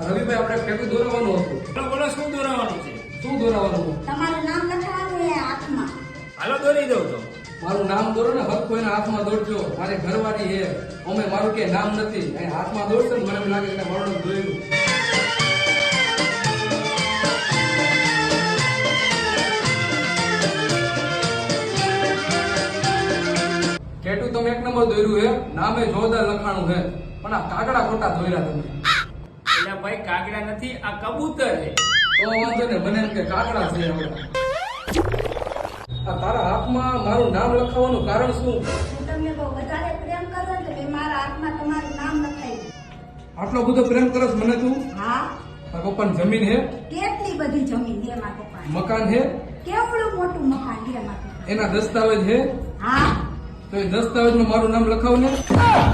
રવિભાઈ આપણે કેટલું દોરવાનું હતું? બોલો શું દોરાવાનું છે? શું દોરવાનું હતું? તમારું નામ લખવાનું એ હાથમાં. હાલો દોરી દઉં તો. મારું નામ દોરો ને, હક કોઈના હાથમાં દોડજો. મારે ઘરવાળી હે, અમે મારું કે નામ નથી. અહીં હાથમાં દોડશે ને મને એમ લાગે કે મારું નામ દોર્યું. કેટલું તમે એક નંબર દોર્યું હે, નામે જોરદાર લખાણું હે, પણ આ કાગડા ખોટા દોર્યા તમે. એટલે ભાઈ કાગડા નથી, આ કબૂતર છે. તો વાંધો ને, મને એમ કે કાગડા છે આપણા. આ તારા હાથમાં મારું નામ લખાવવાનું કારણ શું? હું તમને બહુ વધારે પ્રેમ કરો ને એટલે મારા હાથમાં તમારું નામ લખાયું. આટલો બધો પ્રેમ કરસ મને તું? હા, તારા પપ્પાની જમીન હે, કેટલી બધી જમીન છે મારા પપ્પાની. મકાન હે, કેવડું મોટું મકાન છે મારા પપ્પાનું. એના દસ્તાવેજ હે, હા, તો એ દસ્તાવેજમાં મારું નામ લખાવ ને.